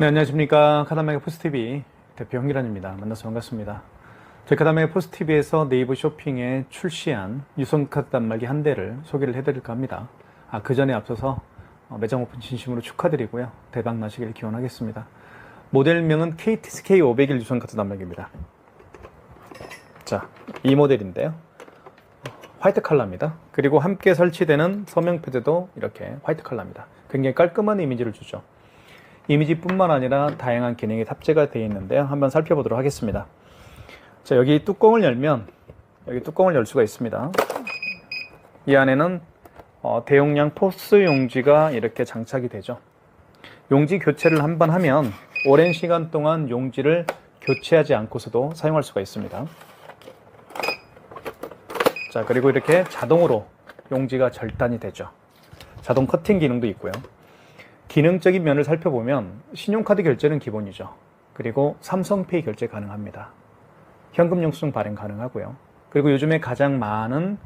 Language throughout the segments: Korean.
네, 안녕하십니까. 카다메가 포스TV 대표 형기란입니다. 만나서 반갑습니다. 저희 카다메가 포스TV에서 네이버 쇼핑에 출시한 유선카드 단말기 한 대를 소개를 해드릴까 합니다. 그 전에 앞서서 매장 오픈 진심으로 축하드리고요. 대박 나시길 기원하겠습니다. 모델명은 KTSK501 유선카드 단말기입니다. 자, 이 모델인데요. 화이트 컬러입니다. 그리고 함께 설치되는 서명 패드도 이렇게 화이트 컬러입니다. 굉장히 깔끔한 이미지를 주죠. 이미지뿐만 아니라 다양한 기능이 탑재가 되어 있는데요. 한번 살펴보도록 하겠습니다. 자, 여기 뚜껑을 열면 여기 뚜껑을 열 수가 있습니다. 이 안에는 대용량 포스 용지가 이렇게 장착이 되죠. 용지 교체를 한번 하면 오랜 시간 동안 용지를 교체하지 않고서도 사용할 수가 있습니다. 자, 그리고 이렇게 자동으로 용지가 절단이 되죠. 자동 커팅 기능도 있고요. 기능적인 면을 살펴보면 신용카드 결제는 기본이죠. 그리고 삼성페이 결제 가능합니다. 현금 영수증 발행 가능하고요. 그리고 요즘에 가장 많은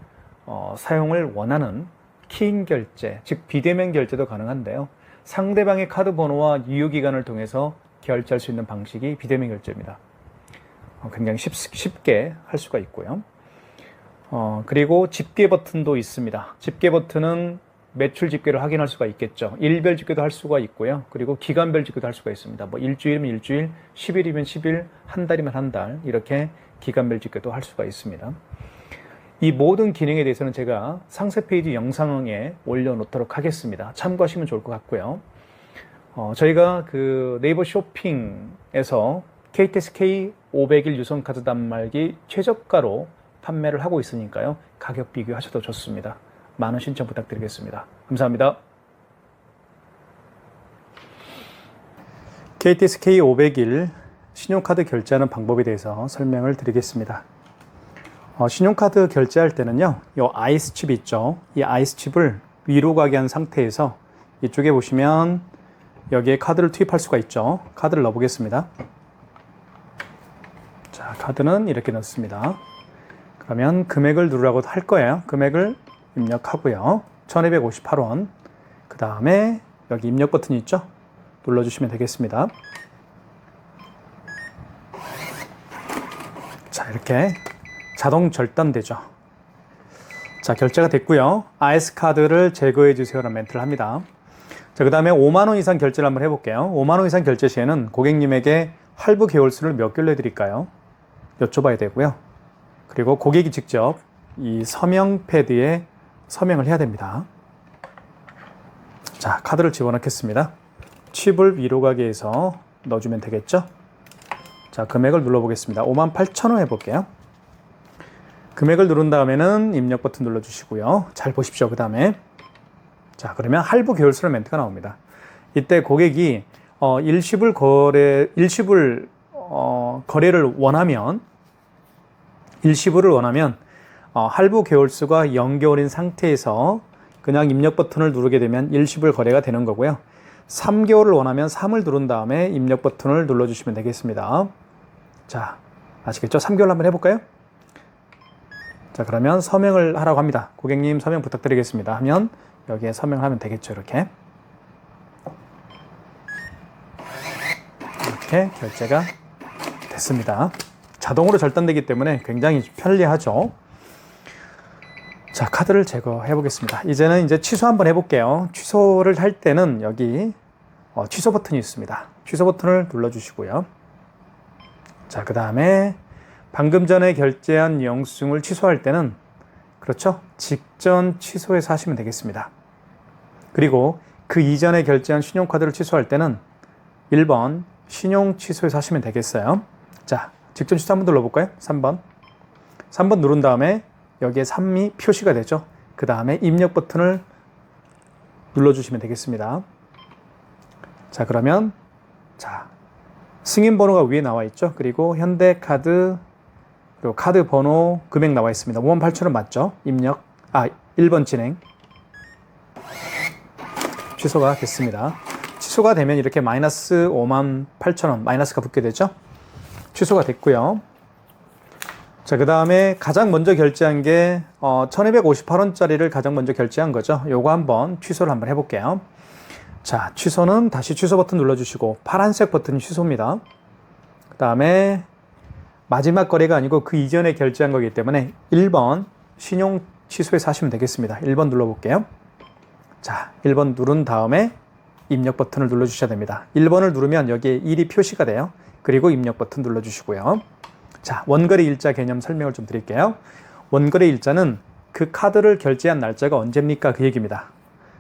사용을 원하는 키인 결제, 즉 비대면 결제도 가능한데요. 상대방의 카드 번호와 유효기간을 통해서 결제할 수 있는 방식이 비대면 결제입니다. 굉장히 쉽게 할 수가 있고요. 그리고 집계 버튼도 있습니다. 집계 버튼은 매출 집계를 확인할 수가 있겠죠. 일별 집계도 할 수가 있고요. 그리고 기간별 집계도 할 수가 있습니다. 뭐 일주일이면 일주일, 10일이면 10일, 한 달이면 한 달, 이렇게 기간별 집계도 할 수가 있습니다. 이 모든 기능에 대해서는 제가 상세 페이지 영상에 올려놓도록 하겠습니다. 참고하시면 좋을 것 같고요. 저희가 그 네이버 쇼핑에서 KTSK 501 유선카드 단말기 최저가로 판매를 하고 있으니까요. 가격 비교하셔도 좋습니다. 많은 신청 부탁드리겠습니다. 감사합니다. KTSK 501 신용카드 결제하는 방법에 대해서 설명을 드리겠습니다. 신용카드 결제할 때는요, 이 아이스칩 있죠? 이 아이스칩을 위로 가게 한 상태에서 이쪽에 보시면 여기에 카드를 투입할 수가 있죠. 카드를 넣어보겠습니다. 자, 카드는 이렇게 넣습니다. 그러면 금액을 누르라고 할 거예요. 금액을 입력하고요. 1258원. 그 다음에 여기 입력 버튼이 있죠? 눌러주시면 되겠습니다. 자, 이렇게 자동 절단되죠. 자, 결제가 됐고요. 아이스카드를 제거해 주세요라는 멘트를 합니다. 자, 그 다음에 5만원 이상 결제를 한번 해볼게요. 5만원 이상 결제 시에는 고객님에게 할부 개월수를 몇 개월로 해드릴까요? 여쭤봐야 되고요. 그리고 고객이 직접 이 서명 패드에 서명을 해야 됩니다. 자, 카드를 집어넣겠습니다. 칩을 위로 가게 해서 넣어주면 되겠죠? 자, 금액을 눌러보겠습니다. 58,000원 해볼게요. 금액을 누른 다음에는 입력 버튼 눌러주시고요. 잘 보십시오. 그 다음에 자, 그러면 할부 계열수라는 멘트가 나옵니다. 이때 고객이 거래를 원하면 일시불을 원하면 할부 개월수가 0개월인 상태에서 그냥 입력 버튼을 누르게 되면 일시불 거래가 되는 거고요. 3개월을 원하면 3을 누른 다음에 입력 버튼을 눌러주시면 되겠습니다. 자, 아시겠죠? 3개월 한번 해볼까요? 자, 그러면 서명을 하라고 합니다. 고객님 서명 부탁드리겠습니다 하면 여기에 서명하면 되겠죠. 이렇게 결제가 됐습니다. 자동으로 절단되기 때문에 굉장히 편리하죠. 자, 카드를 제거해 보겠습니다. 이제는 취소 한번 해볼게요. 취소를 할 때는 여기 취소 버튼이 있습니다. 취소 버튼을 눌러주시고요. 자, 그 다음에 방금 전에 결제한 영수증을 취소할 때는 그렇죠? 직전 취소해서 하시면 되겠습니다. 그리고 그 이전에 결제한 신용카드를 취소할 때는 1번 신용 취소해서 하시면 되겠어요. 자, 직전 취소 한번 눌러볼까요? 3번. 3번 누른 다음에 여기에 3이 표시가 되죠. 그 다음에 입력 버튼을 눌러주시면 되겠습니다. 자, 그러면 자, 승인 번호가 위에 나와 있죠. 그리고 현대카드 그리고 카드 번호 금액 나와 있습니다. 58,000원 맞죠? 입력 1번 진행. 취소가 됐습니다. 취소가 되면 이렇게 마이너스 58,000원 마이너스가 붙게 되죠. 취소가 됐고요. 자, 그 다음에 가장 먼저 결제한 게 1258원짜리를 가장 먼저 결제한 거죠. 요거 한번 취소를 한번 해볼게요. 자, 취소는 다시 취소 버튼 눌러주시고 파란색 버튼이 취소입니다. 그 다음에 마지막 거래가 아니고 그 이전에 결제한 거기 때문에 1번 신용 취소해서 하시면 되겠습니다. 1번 눌러볼게요. 자, 1번 누른 다음에 입력 버튼을 눌러주셔야 됩니다. 1번을 누르면 여기에 1이 표시가 돼요. 그리고 입력 버튼 눌러주시고요. 자, 원거래 일자 개념 설명을 좀 드릴게요. 원거래 일자는 그 카드를 결제한 날짜가 언제입니까? 그 얘기입니다.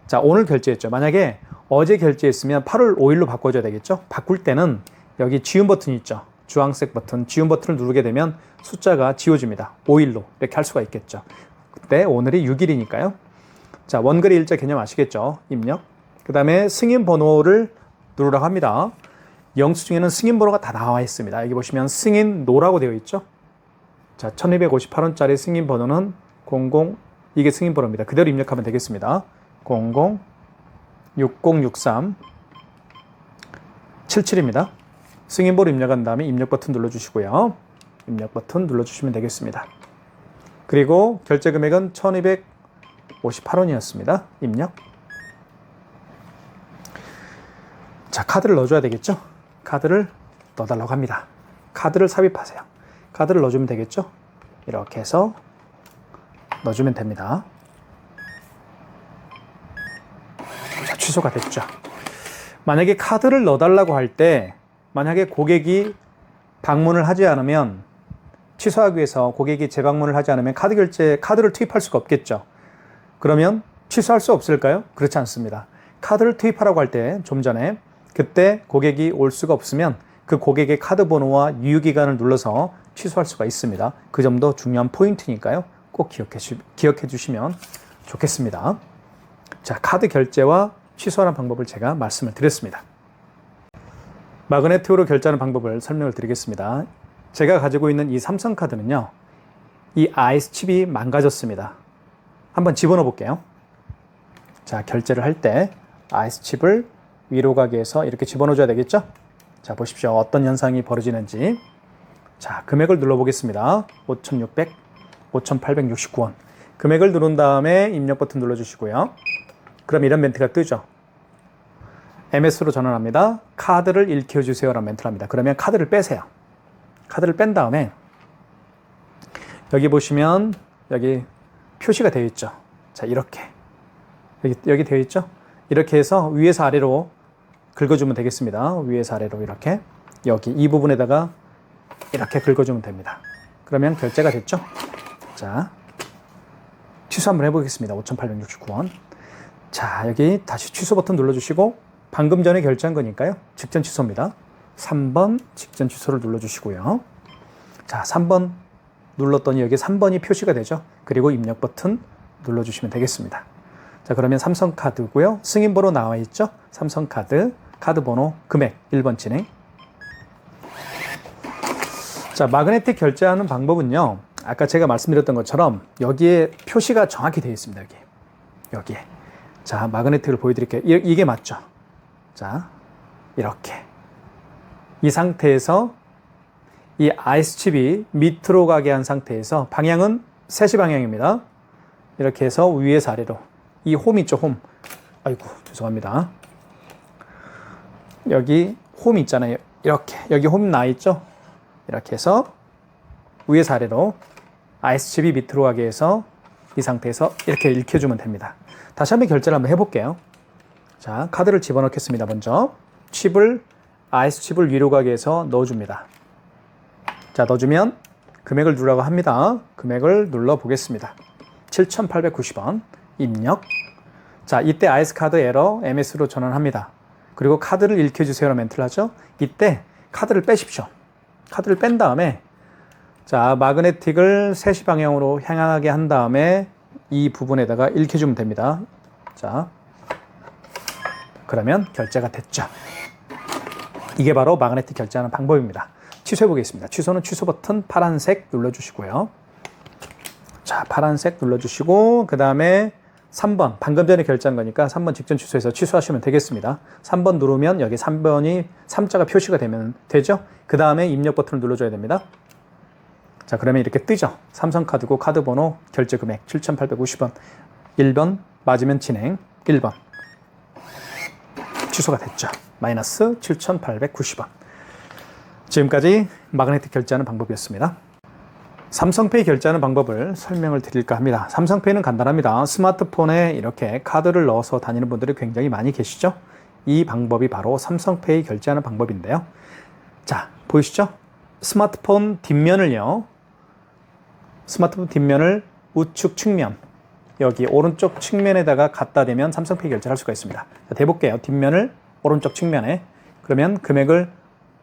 자, 오늘 결제했죠. 만약에 어제 결제했으면 8월 5일로 바꿔줘야 되겠죠? 바꿀 때는 여기 지운 버튼이 있죠. 주황색 버튼, 지운 버튼을 누르게 되면 숫자가 지워집니다. 5일로 이렇게 할 수가 있겠죠. 그때 오늘이 6일이니까요. 자, 원거래 일자 개념 아시겠죠? 입력. 그 다음에 승인 번호를 누르라고 합니다. 영수증에는 승인 번호가 다 나와 있습니다. 여기 보시면 승인 노라고 되어 있죠. 자, 1258원짜리 승인 번호는 00, 이게 승인 번호입니다. 그대로 입력하면 되겠습니다. 00 6063 77입니다. 승인 번호 입력한 다음에 입력 버튼 눌러주시고요. 입력 버튼 눌러주시면 되겠습니다. 그리고 결제 금액은 1258원이었습니다. 입력. 자, 카드를 넣어줘야 되겠죠? 카드를 넣어달라고 합니다. 카드를 삽입하세요. 카드를 넣어주면 되겠죠? 이렇게 해서 넣어주면 됩니다. 자, 취소가 됐죠. 만약에 카드를 넣어달라고 할 때 만약에 고객이 방문을 하지 않으면 취소하기 위해서 고객이 재방문을 하지 않으면 카드를 투입할 수가 없겠죠. 그러면 취소할 수 없을까요? 그렇지 않습니다. 카드를 투입하라고 할 때 좀 전에 그때 고객이 올 수가 없으면 그 고객의 카드 번호와 유효기간을 눌러서 취소할 수가 있습니다. 그 점도 중요한 포인트니까요. 꼭 기억해 주시면 좋겠습니다. 자, 카드 결제와 취소하는 방법을 제가 말씀을 드렸습니다. 마그네틱으로 결제하는 방법을 설명을 드리겠습니다. 제가 가지고 있는 이 삼성카드는요. 이 아이스 칩이 망가졌습니다. 한번 집어넣어 볼게요. 자, 결제를 할 때 아이스 칩을 위로 가게 해서 이렇게 집어넣어 줘야 되겠죠? 자, 보십시오. 어떤 현상이 벌어지는지. 자, 금액을 눌러보겠습니다. 5,600, 5,869원. 금액을 누른 다음에 입력 버튼 눌러주시고요. 그럼 이런 멘트가 뜨죠. MS로 전환합니다. 카드를 일으켜주세요 라는 멘트를 합니다. 그러면 카드를 빼세요. 카드를 뺀 다음에 여기 보시면 여기 표시가 되어 있죠. 자, 이렇게 여기 되어 있죠. 이렇게 해서 위에서 아래로 긁어주면 되겠습니다. 위에서 아래로 이렇게 여기 이 부분에다가 이렇게 긁어주면 됩니다. 그러면 결제가 됐죠. 자, 취소 한번 해보겠습니다. 5,869원. 자, 여기 다시 취소 버튼 눌러주시고 방금 전에 결제한 거니까요. 직전 취소입니다. 3번 직전 취소를 눌러주시고요. 자, 3번 눌렀더니 여기 3번이 표시가 되죠. 그리고 입력 버튼 눌러주시면 되겠습니다. 자, 그러면 삼성카드고요. 승인번호 나와 있죠. 삼성카드, 카드번호, 금액 1번 진행. 자, 마그네틱 결제하는 방법은요. 아까 제가 말씀드렸던 것처럼 여기에 표시가 정확히 되어 있습니다. 여기에. 자, 마그네틱을 보여드릴게요. 이게 맞죠? 자, 이렇게. 이 상태에서 이 아이스 칩이 밑으로 가게 한 상태에서 방향은 3시 방향입니다. 이렇게 해서 위에서 아래로. 이 홈 있죠, 홈. 아이고, 죄송합니다. 여기 홈 있잖아요. 이렇게. 여기 홈 나와 있죠? 이렇게 해서 위에서 아래로 아이스 칩이 밑으로 가게 해서 이 상태에서 이렇게 읽혀주면 됩니다. 다시 한번 결제를 한번 해볼게요. 자, 카드를 집어넣겠습니다. 먼저 아이스 칩을 위로 가게 해서 넣어줍니다. 자, 넣어주면 금액을 누르라고 합니다. 금액을 눌러보겠습니다. 7,890원 입력. 자, 이때 아이스 카드 에러 MS로 전환합니다. 그리고 카드를 읽혀주세요라는 멘트를 하죠. 이때 카드를 빼십시오. 카드를 뺀 다음에 자, 마그네틱을 3시 방향으로 향하게 한 다음에 이 부분에다가 읽혀주면 됩니다. 자, 그러면 결제가 됐죠. 이게 바로 마그네틱 결제하는 방법입니다. 취소해 보겠습니다. 취소는 취소 버튼 파란색 눌러주시고요. 자, 파란색 눌러주시고 그 다음에 3번 방금 전에 결제한 거니까 3번 직전 취소해서 취소하시면 되겠습니다. 3번 누르면 여기 3번이 3자가 표시가 되죠. 그 다음에 입력 버튼을 눌러줘야 됩니다. 자, 그러면 이렇게 뜨죠. 삼성카드고 카드번호 결제 금액 7,850원 1번 맞으면 진행 1번. 취소가 됐죠. 마이너스 7,890원. 지금까지 마그네틱 결제하는 방법이었습니다. 삼성페이 결제하는 방법을 설명을 드릴까 합니다. 삼성페이는 간단합니다. 스마트폰에 이렇게 카드를 넣어서 다니는 분들이 굉장히 많이 계시죠? 이 방법이 바로 삼성페이 결제하는 방법인데요. 자, 보이시죠? 스마트폰 뒷면을요. 스마트폰 뒷면을 우측 측면, 여기 오른쪽 측면에다가 갖다 대면 삼성페이 결제를 할 수가 있습니다. 자, 대볼게요. 뒷면을 오른쪽 측면에. 그러면 금액을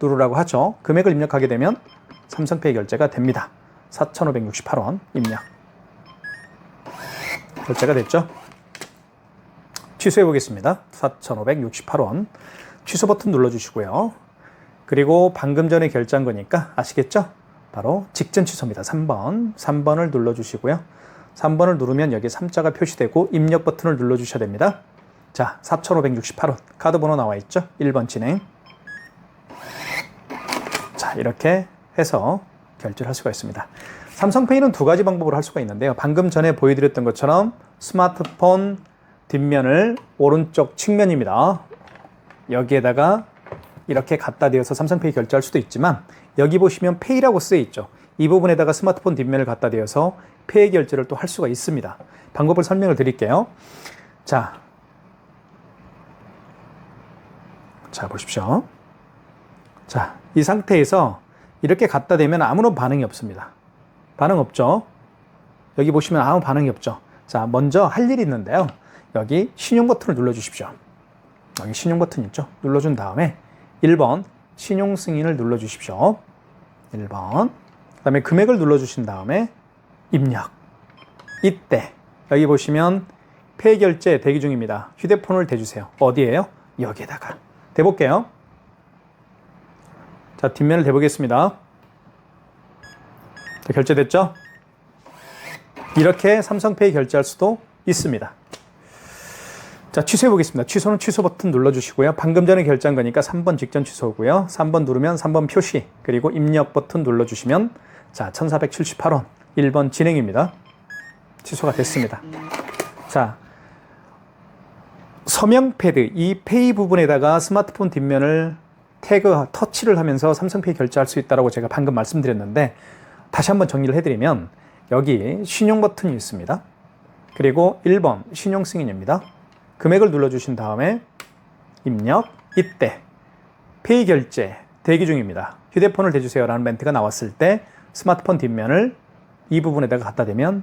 누르라고 하죠. 금액을 입력하게 되면 삼성페이 결제가 됩니다. 4,568원 입력. 결제가 됐죠? 취소해 보겠습니다. 4,568원. 취소 버튼 눌러주시고요. 그리고 방금 전에 결제한 거니까 아시겠죠? 바로 직전 취소입니다. 3번. 3번을 눌러주시고요. 3번을 누르면 여기 3자가 표시되고 입력 버튼을 눌러주셔야 됩니다. 자, 4,568원. 카드 번호 나와 있죠? 1번 진행. 자, 이렇게 해서 결제를 할 수가 있습니다. 삼성페이는 두 가지 방법으로 할 수가 있는데요. 방금 전에 보여드렸던 것처럼 스마트폰 뒷면을 오른쪽 측면입니다. 여기에다가 이렇게 갖다 대어서 삼성페이 결제할 수도 있지만 여기 보시면 페이라고 쓰여 있죠. 이 부분에다가 스마트폰 뒷면을 갖다 대어서 페이 결제를 또 할 수가 있습니다. 방법을 설명을 드릴게요. 자 보십시오. 자, 이 상태에서 이렇게 갖다 대면 아무런 반응이 없습니다. 반응 없죠? 여기 보시면 아무 반응이 없죠? 자, 먼저 할 일이 있는데요. 여기 신용 버튼을 눌러주십시오. 여기 신용 버튼 있죠? 눌러준 다음에 1번 신용 승인을 눌러주십시오. 1번. 그 다음에 금액을 눌러주신 다음에 입력. 이때 여기 보시면 페이 결제 대기 중입니다. 휴대폰을 대주세요. 어디에요? 여기에다가. 대볼게요. 자, 뒷면을 대보겠습니다. 자, 결제됐죠? 이렇게 삼성페이 결제할 수도 있습니다. 자, 취소해 보겠습니다. 취소는 취소 버튼 눌러주시고요. 방금 전에 결제한 거니까 3번 직전 취소고요. 3번 누르면 3번 표시, 그리고 입력 버튼 눌러주시면 자, 1,478원 1번 진행입니다. 취소가 됐습니다. 자, 서명 패드, 이 페이 부분에다가 스마트폰 뒷면을 태그, 터치를 하면서 삼성페이 결제할 수 있다고 제가 방금 말씀드렸는데 다시 한번 정리를 해드리면 여기 신용 버튼이 있습니다. 그리고 1번 신용 승인입니다. 금액을 눌러주신 다음에 입력, 이때 페이 결제 대기 중입니다. 휴대폰을 대주세요 라는 멘트가 나왔을 때 스마트폰 뒷면을 이 부분에다가 갖다 대면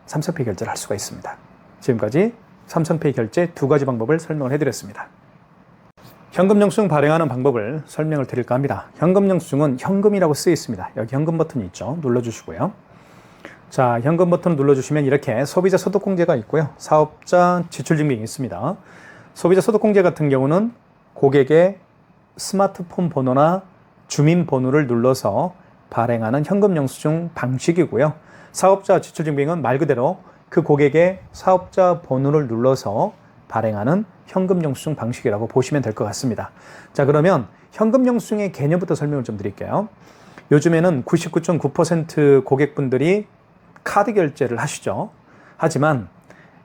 삼성페이 결제를 할 수가 있습니다. 지금까지 삼성페이 결제 두 가지 방법을 설명을 해드렸습니다. 현금 영수증 발행하는 방법을 설명을 드릴까 합니다. 현금 영수증은 현금이라고 쓰여 있습니다. 여기 현금 버튼이 있죠. 눌러주시고요. 자, 현금 버튼을 눌러주시면 이렇게 소비자 소득공제가 있고요. 사업자 지출증빙이 있습니다. 소비자 소득공제 같은 경우는 고객의 스마트폰 번호나 주민번호를 눌러서 발행하는 현금 영수증 방식이고요. 사업자 지출증빙은 말 그대로 그 고객의 사업자 번호를 눌러서 발행하는 현금 영수증 방식이라고 보시면 될 것 같습니다. 자, 그러면 현금 영수증의 개념부터 설명을 좀 드릴게요. 요즘에는 99.9% 고객분들이 카드 결제를 하시죠. 하지만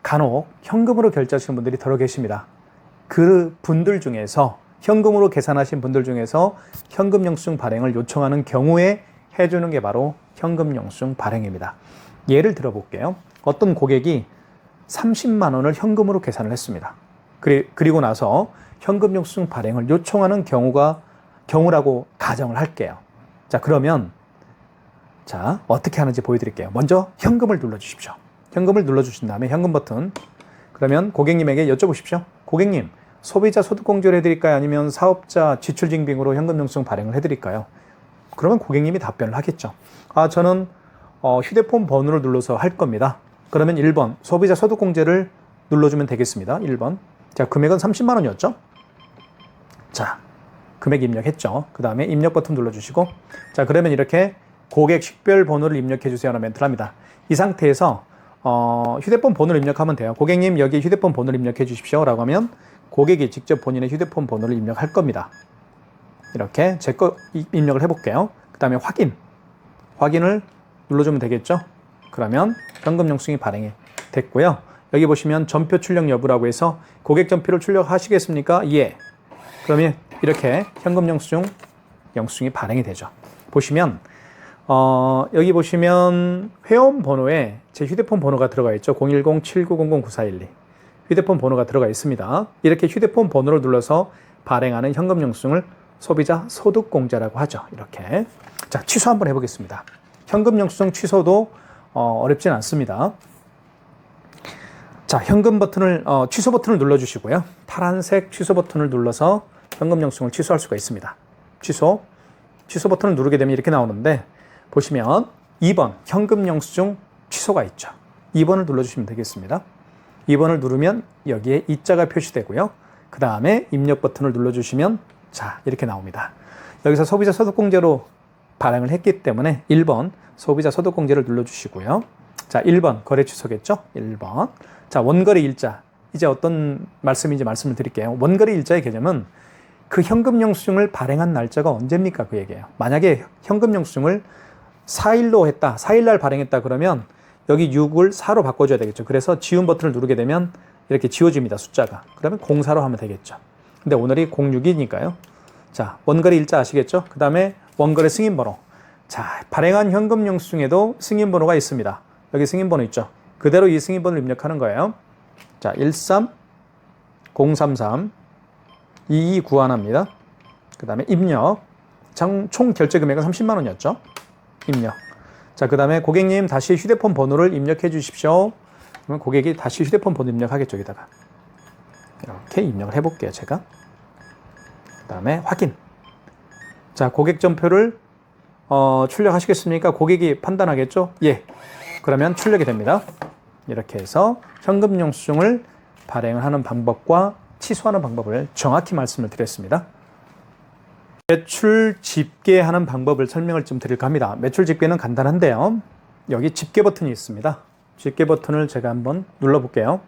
간혹 현금으로 결제하시는 분들이 더러 계십니다. 그 분들 중에서 현금으로 계산하신 분들 중에서 현금 영수증 발행을 요청하는 경우에 해주는 게 바로 현금 영수증 발행입니다. 예를 들어 볼게요. 어떤 고객이 30만 원을 현금으로 계산을 했습니다. 그리고 나서 현금 영수증 발행을 요청하는 경우라고 가정을 할게요. 자, 그러면 자, 어떻게 하는지 보여드릴게요. 먼저 현금을 눌러주십시오. 현금을 눌러주신 다음에 현금 버튼. 그러면 고객님에게 여쭤보십시오. 고객님, 소비자 소득공제를 해드릴까요? 아니면 사업자 지출증빙으로 현금 영수증 발행을 해드릴까요? 그러면 고객님이 답변을 하겠죠. 아, 저는 휴대폰 번호를 눌러서 할 겁니다. 그러면 1번 소비자 소득공제를 눌러주면 되겠습니다. 1번. 자, 금액은 30만 원이었죠? 자, 금액 입력했죠. 그 다음에 입력 버튼 눌러주시고, 자, 그러면 이렇게 고객 식별 번호를 입력해 주세요 라는 멘트를 합니다. 이 상태에서 휴대폰 번호를 입력하면 돼요. 고객님, 여기 휴대폰 번호를 입력해 주십시오 라고 하면 고객이 직접 본인의 휴대폰 번호를 입력할 겁니다. 이렇게 제 거 입력을 해볼게요. 그 다음에 확인을 눌러주면 되겠죠. 그러면 현금 영수증이 발행이 됐고요. 여기 보시면 전표 출력 여부라고 해서 고객 전표를 출력하시겠습니까? 예. 그러면 이렇게 현금 영수증이 발행이 되죠. 보시면 여기 보시면 회원 번호에 제 휴대폰 번호가 들어가 있죠. 010-7900-9412 휴대폰 번호가 들어가 있습니다. 이렇게 휴대폰 번호를 눌러서 발행하는 현금 영수증을 소비자 소득공제라고 하죠. 이렇게. 자, 취소 한번 해보겠습니다. 현금 영수증 취소도 어렵진 않습니다. 자, 현금 버튼을 취소 버튼을 눌러주시고요. 파란색 취소 버튼을 눌러서 현금 영수증을 취소할 수가 있습니다. 취소 버튼을 누르게 되면 이렇게 나오는데 보시면 2번 현금 영수증 취소가 있죠. 2번을 눌러주시면 되겠습니다. 2번을 누르면 여기에 이자가 표시되고요. 그 다음에 입력 버튼을 눌러주시면 자, 이렇게 나옵니다. 여기서 소비자 소득공제로 발행을 했기 때문에 1번 소비자 소득공제를 눌러주시고요. 자, 1번 거래 취소겠죠? 1번. 자, 원거래 일자. 이제 어떤 말씀인지 말씀을 드릴게요. 원거래 일자의 개념은 그 현금 영수증을 발행한 날짜가 언제입니까? 그 얘기예요. 만약에 현금 영수증을 4일로 했다. 4일날 발행했다 그러면 여기 6을 4로 바꿔줘야 되겠죠. 그래서 지운 버튼을 누르게 되면 이렇게 지워집니다. 숫자가. 그러면 04로 하면 되겠죠. 근데 오늘이 06이니까요. 자, 원거래 일자 아시겠죠? 그 다음에 원거래 승인번호. 자, 발행한 현금 영수증에도 승인번호가 있습니다. 여기 승인번호 있죠? 그대로 이 승인번호를 입력하는 거예요. 자, 13033-2291입니다. 그 다음에 입력. 총 결제 금액은 30만 원이었죠? 입력. 자, 그 다음에 고객님 다시 휴대폰 번호를 입력해 주십시오. 그러면 고객이 다시 휴대폰 번호 입력하겠죠, 여기다가. 이렇게 입력을 해볼게요, 제가. 그 다음에 확인. 자, 고객 전표를 출력하시겠습니까? 고객이 판단하겠죠? 예. 그러면 출력이 됩니다. 이렇게 해서 현금 영수증을 발행을 하는 방법과 취소하는 방법을 정확히 말씀을 드렸습니다. 매출 집계하는 방법을 설명을 좀 드릴까 합니다. 매출 집계는 간단한데요. 여기 집계 버튼이 있습니다. 집계 버튼을 제가 한번 눌러볼게요.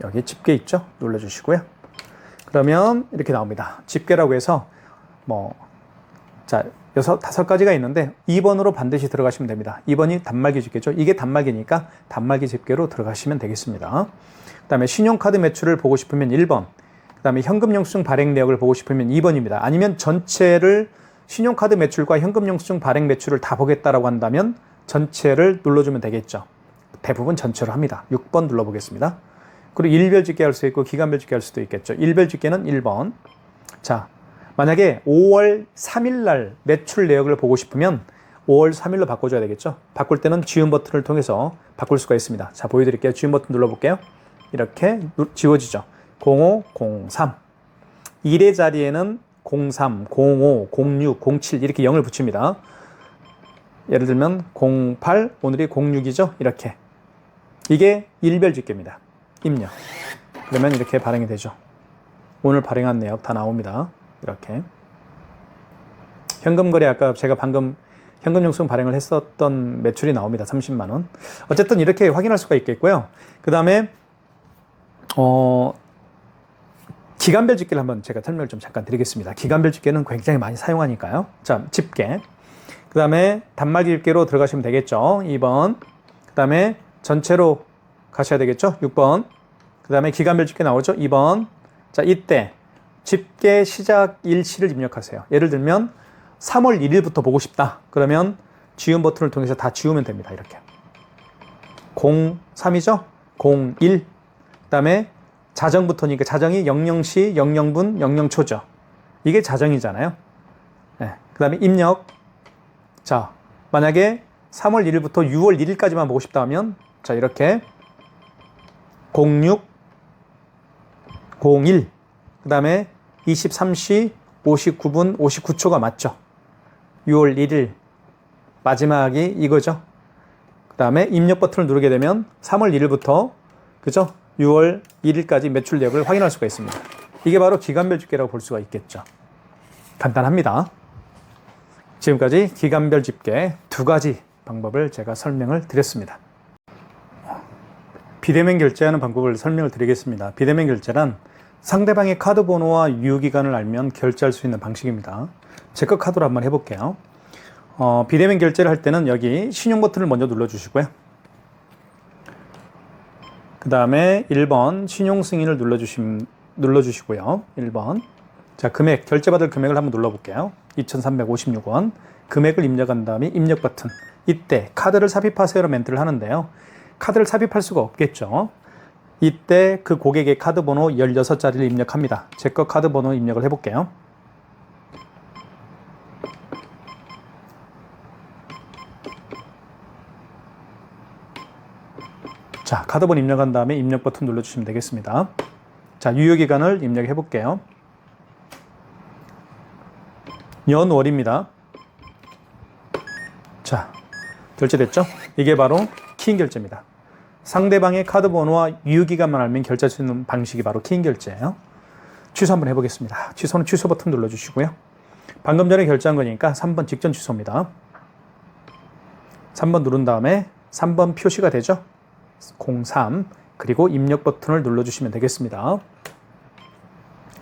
여기 집계 있죠? 눌러주시고요. 그러면 이렇게 나옵니다. 집계라고 해서 자, 5가지가 있는데 2번으로 반드시 들어가시면 됩니다. 2번이 단말기 집계죠. 이게 단말기니까 단말기 집계로 들어가시면 되겠습니다. 그 다음에 신용카드 매출을 보고 싶으면 1번, 그 다음에 현금 영수증 발행 내역을 보고 싶으면 2번입니다. 아니면 전체를 신용카드 매출과 현금 영수증 발행 매출을 다 보겠다라고 한다면 전체를 눌러주면 되겠죠. 대부분 전체로 합니다. 6번 눌러보겠습니다. 그리고 일별 집계 할 수 있고 기간별 집계 할 수도 있겠죠. 일별 집계는 1번. 자, 만약에 5월 3일 날 매출 내역을 보고 싶으면 5월 3일로 바꿔줘야 되겠죠. 바꿀 때는 지운 버튼을 통해서 바꿀 수가 있습니다. 자, 보여드릴게요. 지운 버튼 눌러볼게요. 이렇게 지워지죠. 05, 03. 1의 자리에는 03, 05, 06, 07 이렇게 0을 붙입니다. 예를 들면 08, 오늘이 06이죠. 이렇게. 이게 일별 집계입니다. 입력. 그러면 이렇게 발행이 되죠. 오늘 발행한 내역 다 나옵니다. 이렇게. 현금 거래 아까 제가 방금 현금 영수증 발행을 했었던 매출이 나옵니다. 30만 원. 어쨌든 이렇게 확인할 수가 있겠고요. 그 다음에 기간별 집계를 한번 제가 설명을 좀 잠깐 드리겠습니다. 기간별 집계는 굉장히 많이 사용하니까요. 자, 집계. 그 다음에 단말기 집계로 들어가시면 되겠죠. 2번. 그 다음에 전체로 가셔야 되겠죠. 6번. 그 다음에 기간별 집계 나오죠. 2번. 자, 이때 집계 시작 일시를 입력하세요. 예를 들면 3월 1일부터 보고 싶다. 그러면 지운 버튼을 통해서 다 지우면 됩니다. 이렇게. 03이죠? 01. 그 다음에 자정부터니까 자정이 00시, 00분, 00초죠. 이게 자정이잖아요. 네. 그 다음에 입력. 자, 만약에 3월 1일부터 6월 1일까지만 보고 싶다 하면 자, 이렇게 06, 01. 그 다음에 23시 59분 59초가 맞죠. 6월 1일 마지막이 이거죠. 그 다음에 입력 버튼을 누르게 되면 3월 1일부터 그죠? 6월 1일까지 매출 내역을 확인할 수가 있습니다. 이게 바로 기간별 집계라고 볼 수가 있겠죠. 간단합니다. 지금까지 기간별 집계 2가지 방법을 제가 설명을 드렸습니다. 비대면 결제하는 방법을 설명을 드리겠습니다. 비대면 결제란 상대방의 카드 번호와 유효기간을 알면 결제할 수 있는 방식입니다. 제거 카드로 한번 해볼게요. 비대면 결제를 할 때는 여기 신용 버튼을 먼저 눌러주시고요. 그 다음에 1번 신용 승인을 눌러주시고요. 1번. 자, 금액, 결제받을 금액을 한번 눌러볼게요. 2,356원. 금액을 입력한 다음에 입력 버튼. 이때 카드를 삽입하세요로 멘트를 하는데요. 카드를 삽입할 수가 없겠죠. 이때 그 고객의 카드 번호 16자리를 입력합니다. 제 거 카드 번호 입력을 해볼게요. 자, 카드 번호 입력한 다음에 입력 버튼 눌러주시면 되겠습니다. 자, 유효기간을 입력해 볼게요. 연월입니다. 자, 결제됐죠? 이게 바로 키인 결제입니다. 상대방의 카드 번호와 유효기간만 알면 결제할 수 있는 방식이 바로 키인 결제예요. 취소 한번 해보겠습니다. 취소는 취소 버튼 눌러주시고요. 방금 전에 결제한 거니까 3번 직전 취소입니다. 3번 누른 다음에 3번 표시가 되죠? 03 그리고 입력 버튼을 눌러주시면 되겠습니다.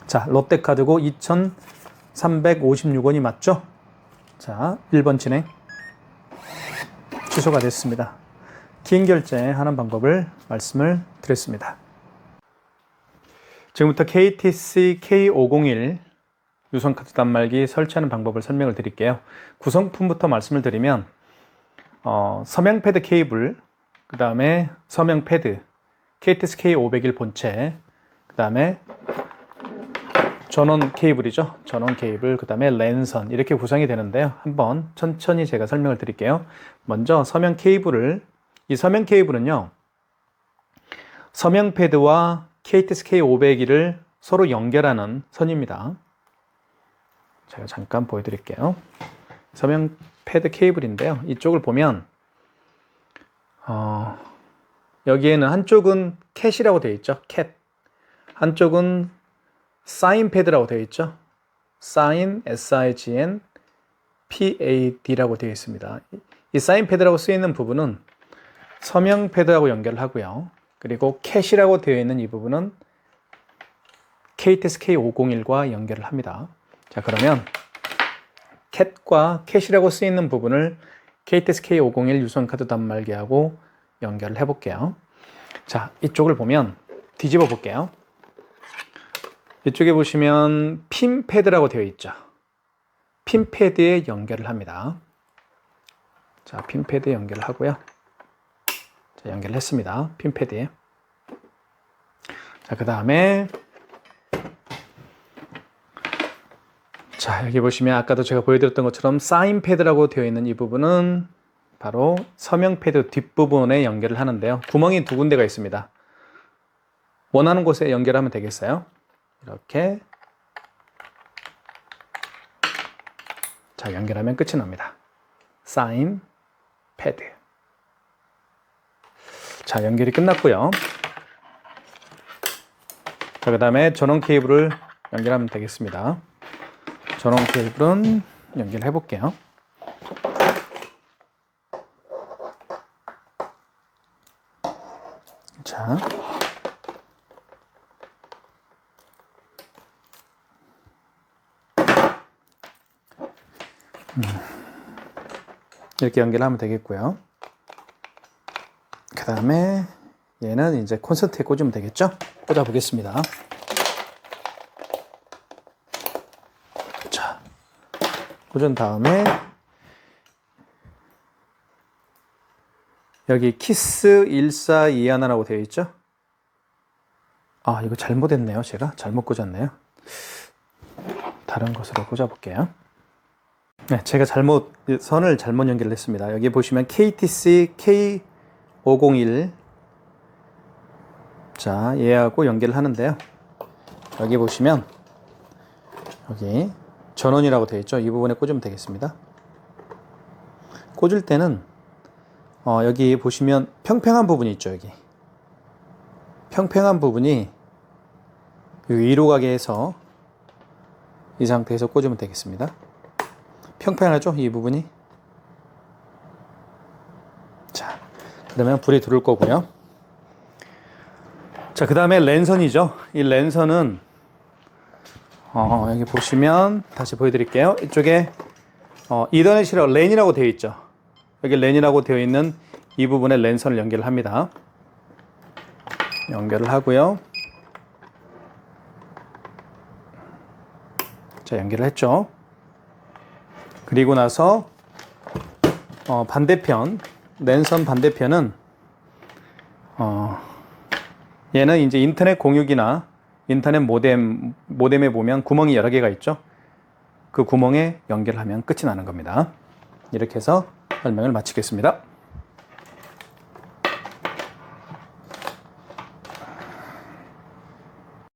자, 롯데카드고 2,356원이 맞죠? 자, 1번 진행. 취소가 됐습니다. 긴 결제하는 방법을 말씀을 드렸습니다. 지금부터 KTC K501 유선카드 단말기 설치하는 방법을 설명을 드릴게요. 구성품부터 말씀을 드리면 서명 패드 케이블, 그 다음에 서명 패드, KTC K501 본체, 그 다음에 전원 케이블이죠. 전원 케이블, 그 다음에 랜선 이렇게 구성이 되는데요. 한번 천천히 제가 설명을 드릴게요. 먼저 서명 케이블을, 이 서명 케이블은요, 서명 패드와 KTC K501을 서로 연결하는 선입니다. 제가 잠깐 보여드릴게요. 서명 패드 케이블인데요. 이쪽을 보면 여기에는 한쪽은 캣이라고 되어 있죠. 캣. 한쪽은 사인 패드라고 되어 있죠. 사인, S-I-G-N, P-A-D라고 되어 있습니다. 이 사인 패드라고 쓰이는 부분은 서명 패드하고 연결을 하고요. 그리고 캣이라고 되어 있는 이 부분은 KTC K501과 연결을 합니다. 자, 그러면 캣과 캣이라고 쓰이는 부분을 KTC K501 유선카드 단말기하고 연결을 해볼게요. 자, 이쪽을 보면 뒤집어 볼게요. 이쪽에 보시면 핀 패드라고 되어 있죠. 핀 패드에 연결을 합니다. 자, 핀 패드에 연결을 하고요. 자, 연결을 했습니다. 핀 패드에. 자, 그 다음에 자, 여기 보시면 아까도 제가 보여드렸던 것처럼 사인 패드라고 되어 있는 이 부분은 바로 서명 패드 뒷부분에 연결을 하는데요. 구멍이 두 군데가 있습니다. 원하는 곳에 연결하면 되겠어요. 이렇게. 자, 연결하면 끝이 납니다. 사인 패드. 자, 연결이 끝났고요. 자, 그 다음에 전원 케이블을 연결하면 되겠습니다. 전원 케이블은 연결해 볼게요. 자, 이렇게 연결하면 되겠고요. 그 다음에 얘는 이제 콘센트에 꽂으면 되겠죠? 꽂아 보겠습니다. 자, 꽂은 다음에 여기 키스 1421라고 되어 있죠? 아, 이거 잘못했네요. 제가 잘못 꽂았네요. 다른 것으로 꽂아 볼게요. 네, 제가 선을 잘못 연결했습니다. 여기 보시면 KTC K501 자, 얘하고 연결을 하는데요. 여기 보시면 여기 전원이라고 되어 있죠. 이 부분에 꽂으면 되겠습니다. 꽂을 때는 여기 보시면 평평한 부분이 있죠. 여기 평평한 부분이 여기 위로 가게 해서 이 상태에서 꽂으면 되겠습니다. 평평하죠? 이 부분이. 자, 그러면 불이 들어올 거고요. 자, 그 다음에 랜선이죠. 이 랜선은 여기 보시면 다시 보여드릴게요. 이쪽에 이더넷이라고 랜이라고 되어 있죠. 여기 랜이라고 되어 있는 이 부분에 랜선을 연결합니다. 연결을 하고요. 자, 연결을 했죠. 그리고 나서 반대편, 랜선 반대편은 얘는 이제 인터넷 공유기나 인터넷 모뎀에 보면 구멍이 여러 개가 있죠. 그 구멍에 연결하면 끝이 나는 겁니다. 이렇게 해서 설명을 마치겠습니다.